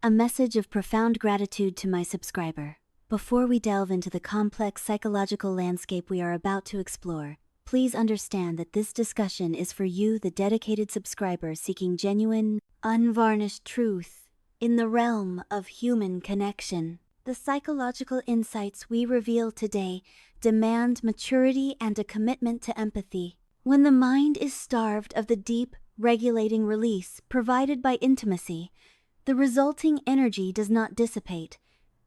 A message of profound gratitude to my subscriber. Before we delve into the complex psychological landscape we are about to explore, please understand that this discussion is for you, the dedicated subscriber seeking genuine, unvarnished truth in the realm of human connection. The psychological insights we reveal today demand maturity and a commitment to empathy. When the mind is starved of the deep, regulating release provided by intimacy, the resulting energy does not dissipate.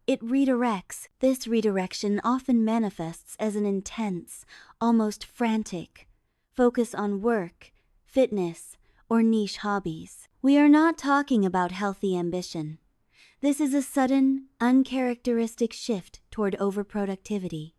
It redirects. This redirection often manifests as an intense, almost frantic focus on work, fitness, or niche hobbies. We are not talking about healthy ambition. This is a sudden, uncharacteristic shift toward overproductivity,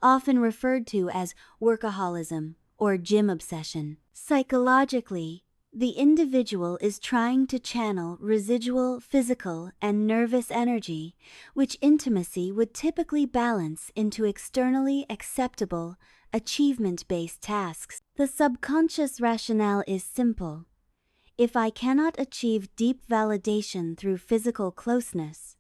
often referred to as workaholism or gym obsession. Psychologically, the individual is trying to channel residual physical and nervous energy, which intimacy would typically balance into externally acceptable, achievement-based tasks. The subconscious rationale is simple. If I cannot achieve deep validation through physical closeness,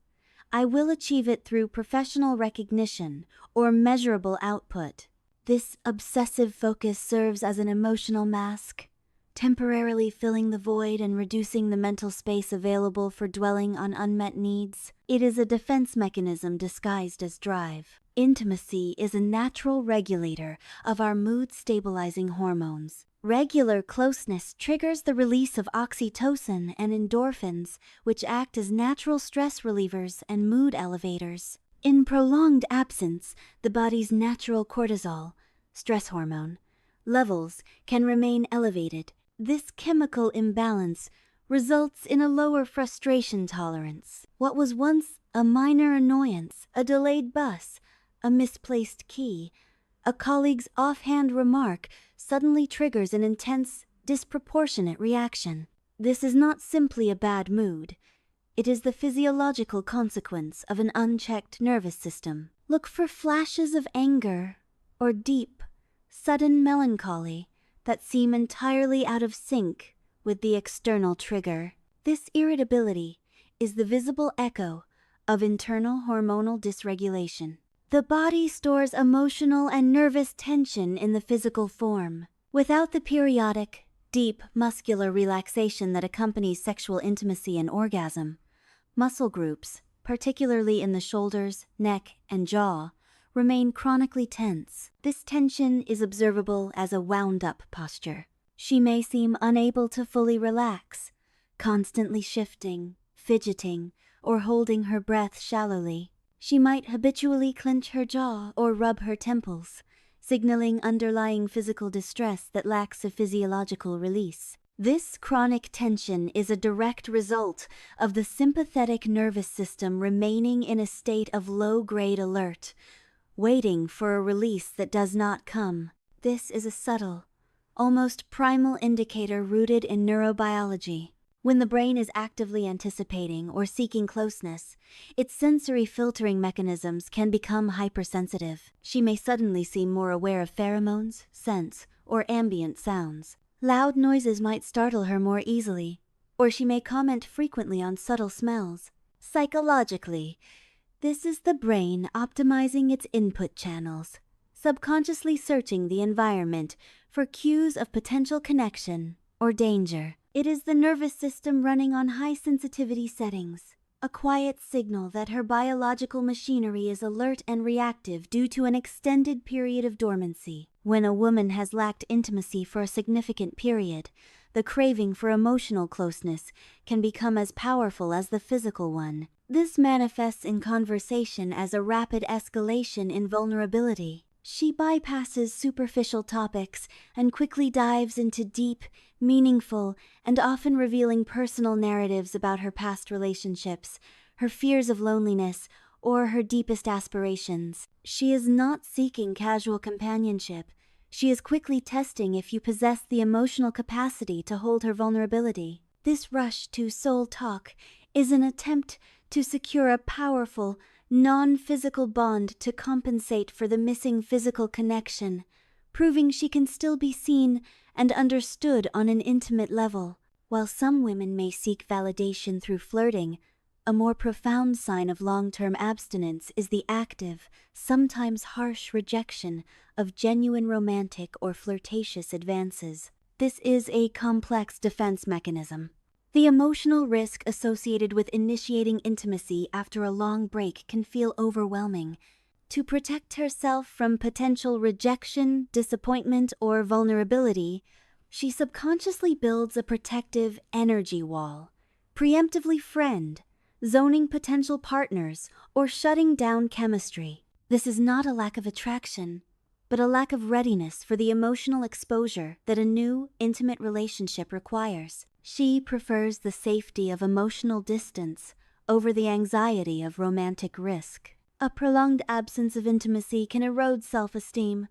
I will achieve it through professional recognition or measurable output. This obsessive focus serves as an emotional mask, temporarily filling the void and reducing the mental space available for dwelling on unmet needs. It is a defense mechanism disguised as drive. Intimacy is a natural regulator of our mood-stabilizing hormones. Regular closeness triggers the release of oxytocin and endorphins, which act as natural stress relievers and mood elevators. In prolonged absence, the body's natural cortisol, stress hormone, levels can remain elevated. This chemical imbalance results in a lower frustration tolerance. What was once a minor annoyance, a delayed bus, a misplaced key, a colleague's offhand remark suddenly triggers an intense, disproportionate reaction. This is not simply a bad mood. It is the physiological consequence of an unchecked nervous system. Look for flashes of anger or deep, sudden melancholy that seem entirely out of sync with the external trigger. This irritability is the visible echo of internal hormonal dysregulation. The body stores emotional and nervous tension in the physical form. Without the periodic, deep muscular relaxation that accompanies sexual intimacy and orgasm, muscle groups, particularly in the shoulders, neck, and jaw, remain chronically tense. This tension is observable as a wound-up posture. She may seem unable to fully relax, constantly shifting, fidgeting, or holding her breath shallowly. She might habitually clench her jaw or rub her temples, signaling underlying physical distress that lacks a physiological release. This chronic tension is a direct result of the sympathetic nervous system remaining in a state of low-grade alert, waiting for a release that does not come. This is a subtle, almost primal indicator rooted in neurobiology. When the brain is actively anticipating or seeking closeness, its sensory filtering mechanisms can become hypersensitive. She may suddenly seem more aware of pheromones, scents, or ambient sounds. Loud noises might startle her more easily, or she may comment frequently on subtle smells. Psychologically, this is the brain optimizing its input channels, subconsciously searching the environment for cues of potential connection or danger. It is the nervous system running on high sensitivity settings, a quiet signal that her biological machinery is alert and reactive due to an extended period of dormancy. When a woman has lacked intimacy for a significant period, the craving for emotional closeness can become as powerful as the physical one. This manifests in conversation as a rapid escalation in vulnerability. She bypasses superficial topics and quickly dives into deep, meaningful, and often revealing personal narratives about her past relationships, her fears of loneliness, or her deepest aspirations. She is not seeking casual companionship. She is quickly testing if you possess the emotional capacity to hold her vulnerability. This rush to soul talk is an attempt to secure a powerful, non-physical bond to compensate for the missing physical connection, proving she can still be seen and understood on an intimate level. While some women may seek validation through flirting, A more profound sign of long-term abstinence is the active, sometimes harsh rejection of genuine romantic or flirtatious advances. This is a complex defense mechanism. The emotional risk associated with initiating intimacy after a long break can feel overwhelming. To protect herself from potential rejection, disappointment, or vulnerability, she subconsciously builds a protective energy wall, preemptively friend, zoning potential partners, or shutting down chemistry. This is not a lack of attraction, but a lack of readiness for the emotional exposure that a new, intimate relationship requires. She prefers the safety of emotional distance over the anxiety of romantic risk. A prolonged absence of intimacy can erode self-esteem,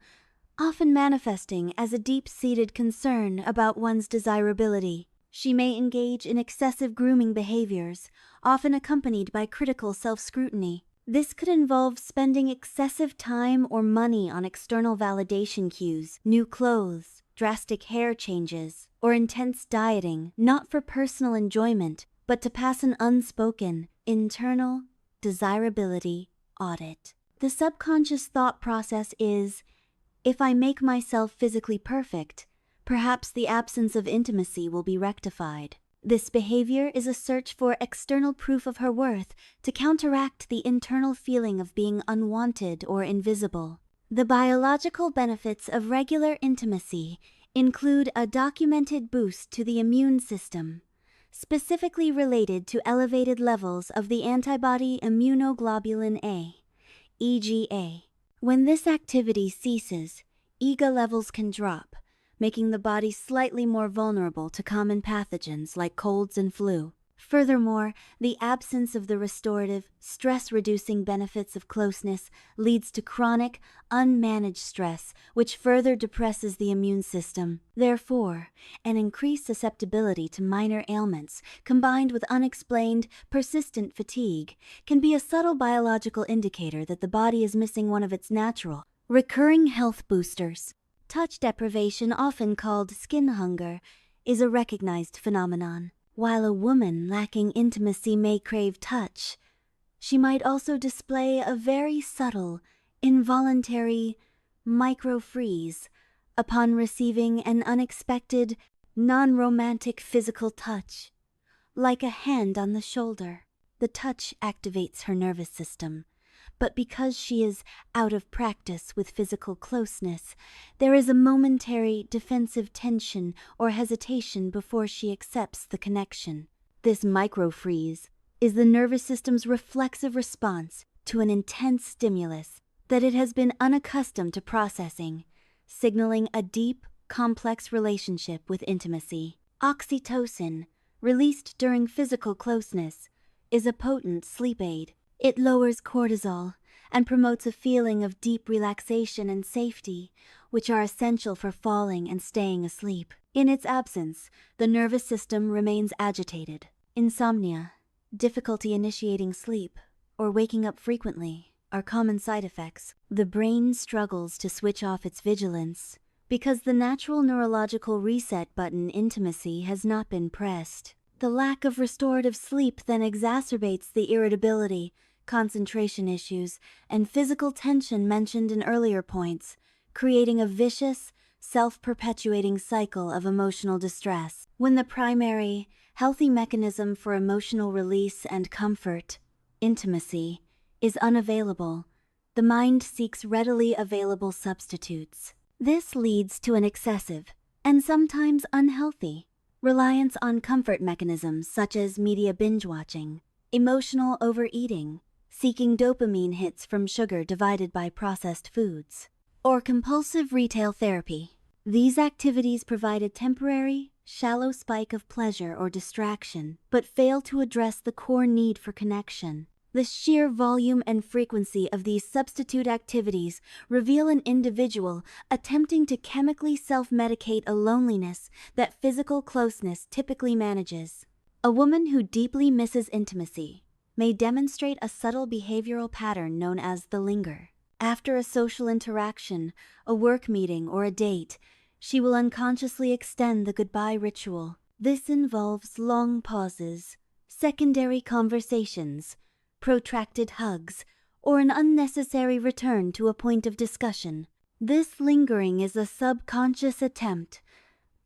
often manifesting as a deep-seated concern about one's desirability. She may engage in excessive grooming behaviors, often accompanied by critical self-scrutiny. This could involve spending excessive time or money on external validation cues, new clothes, drastic hair changes, or intense dieting, not for personal enjoyment, but to pass an unspoken, internal desirability audit. The subconscious thought process is, if I make myself physically perfect, perhaps the absence of intimacy will be rectified. This behavior is a search for external proof of her worth to counteract the internal feeling of being unwanted or invisible. The biological benefits of regular intimacy include a documented boost to the immune system, specifically related to elevated levels of the antibody immunoglobulin A, EGA. When this activity ceases, EGA levels can drop, making the body slightly more vulnerable to common pathogens like colds and flu. Furthermore, the absence of the restorative, stress-reducing benefits of closeness leads to chronic, unmanaged stress, which further depresses the immune system. Therefore, an increased susceptibility to minor ailments, combined with unexplained, persistent fatigue, can be a subtle biological indicator that the body is missing one of its natural, recurring health boosters. Touch deprivation, often called skin hunger, is a recognized phenomenon. While a woman lacking intimacy may crave touch, she might also display a very subtle, involuntary micro-freeze upon receiving an unexpected, non-romantic physical touch, like a hand on the shoulder. The touch activates her nervous system, but because she is out of practice with physical closeness, there is a momentary defensive tension or hesitation before she accepts the connection. This micro-freeze is the nervous system's reflexive response to an intense stimulus that it has been unaccustomed to processing, signaling a deep, complex relationship with intimacy. Oxytocin, released during physical closeness, is a potent sleep aid. It lowers cortisol and promotes a feeling of deep relaxation and safety, which are essential for falling and staying asleep. In its absence, the nervous system remains agitated. Insomnia, difficulty initiating sleep, or waking up frequently are common side effects. The brain struggles to switch off its vigilance because the natural neurological reset button, intimacy, has not been pressed. The lack of restorative sleep then exacerbates the irritability, concentration issues, and physical tension mentioned in earlier points, creating a vicious, self-perpetuating cycle of emotional distress. When the primary, healthy mechanism for emotional release and comfort, intimacy, is unavailable, the mind seeks readily available substitutes. This leads to an excessive, and sometimes unhealthy, reliance on comfort mechanisms such as media binge-watching, emotional overeating, seeking dopamine hits from sugar divided by processed foods, or compulsive retail therapy. These activities provide a temporary, shallow spike of pleasure or distraction, but fail to address the core need for connection. The sheer volume and frequency of these substitute activities reveal an individual attempting to chemically self-medicate a loneliness that physical closeness typically manages. A woman who deeply misses intimacy may demonstrate a subtle behavioral pattern known as the linger. After a social interaction, a work meeting, or a date, she will unconsciously extend the goodbye ritual. This involves long pauses, secondary conversations, protracted hugs, or an unnecessary return to a point of discussion. This lingering is a subconscious attempt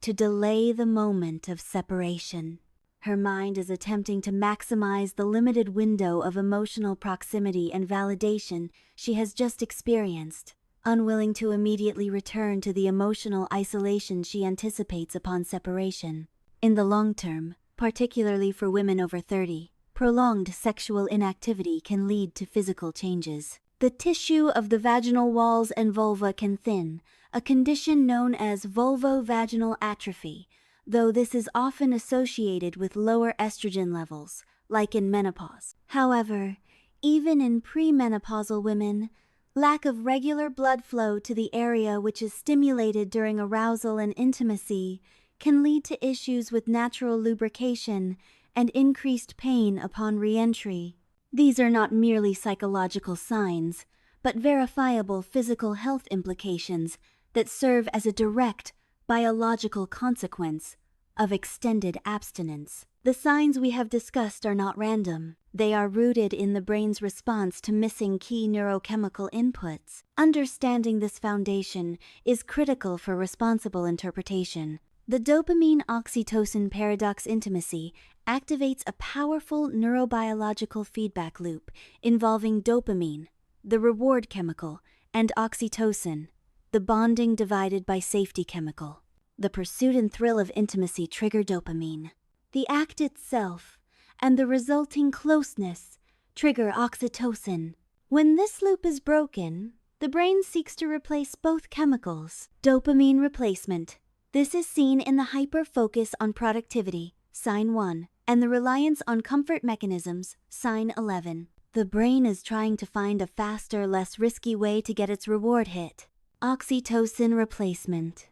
to delay the moment of separation. Her mind is attempting to maximize the limited window of emotional proximity and validation she has just experienced, unwilling to immediately return to the emotional isolation she anticipates upon separation. In the long term, particularly for women over 30, prolonged sexual inactivity can lead to physical changes. The tissue of the vaginal walls and vulva can thin, a condition known as vulvovaginal atrophy, though this is often associated with lower estrogen levels, like in menopause. However, even in premenopausal women, lack of regular blood flow to the area which is stimulated during arousal and intimacy can lead to issues with natural lubrication and increased pain upon re-entry. These are not merely psychological signs, but verifiable physical health implications that serve as a direct biological consequence of extended abstinence. The signs we have discussed are not random. They are rooted in the brain's response to missing key neurochemical inputs. Understanding this foundation is critical for responsible interpretation. The dopamine-oxytocin paradox intimacy activates a powerful neurobiological feedback loop involving dopamine, the reward chemical, and oxytocin, the bonding divided by safety chemical. The pursuit and thrill of intimacy trigger dopamine. The act itself and the resulting closeness trigger oxytocin. When this loop is broken, the brain seeks to replace both chemicals. Dopamine replacement. This is seen in the hyper-focus on productivity, sign 1, and the reliance on comfort mechanisms, sign 11. The brain is trying to find a faster, less risky way to get its reward hit. Oxytocin replacement.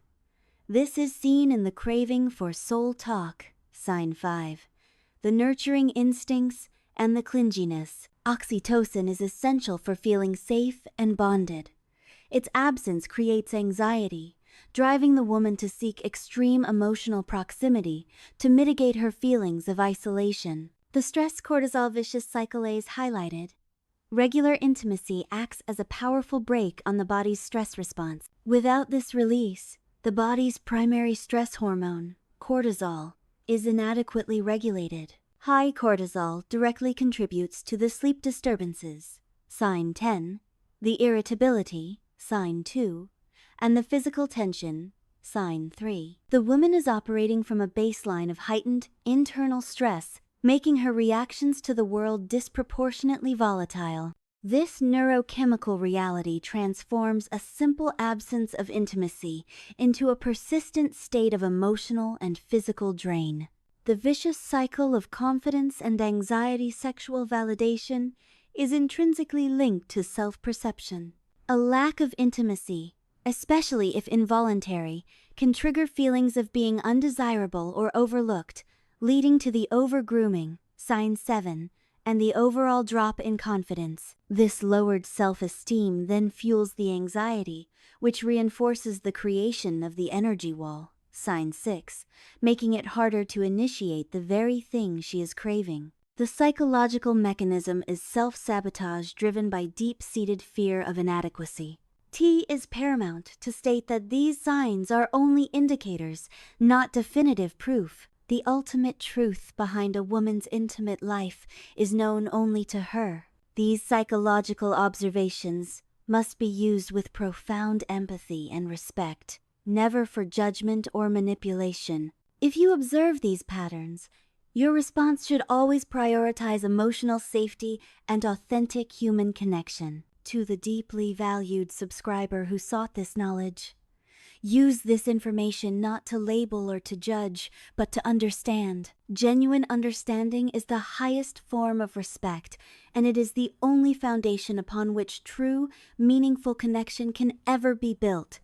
This is seen in the craving for soul talk, sign 5, the nurturing instincts, and the clinginess. Oxytocin is essential for feeling safe and bonded. Its absence creates anxiety, driving the woman to seek extreme emotional proximity to mitigate her feelings of isolation. The stress-cortisol vicious cycle is highlighted. Regular intimacy acts as a powerful brake on the body's stress response. Without this release, the body's primary stress hormone, cortisol, is inadequately regulated. High cortisol directly contributes to the sleep disturbances, sign 10, the irritability, sign 2, and the physical tension, sign 3. The woman is operating from a baseline of heightened internal stress, making her reactions to the world disproportionately volatile. This neurochemical reality transforms a simple absence of intimacy into a persistent state of emotional and physical drain. The vicious cycle of confidence and anxiety sexual validation is intrinsically linked to self-perception. A lack of intimacy, especially if involuntary, can trigger feelings of being undesirable or overlooked, leading to the over-grooming, sign 7, and the overall drop in confidence. This lowered self-esteem then fuels the anxiety, which reinforces the creation of the energy wall, sign 6, making it harder to initiate the very thing she is craving. The psychological mechanism is self-sabotage driven by deep-seated fear of inadequacy. T is paramount to state that these signs are only indicators, not definitive proof. The ultimate truth behind a woman's intimate life is known only to her. These psychological observations must be used with profound empathy and respect, never for judgment or manipulation. If you observe these patterns, your response should always prioritize emotional safety and authentic human connection. To the deeply valued subscriber who sought this knowledge, use this information not to label or to judge, but to understand. Genuine understanding is the highest form of respect, and it is the only foundation upon which true, meaningful connection can ever be built.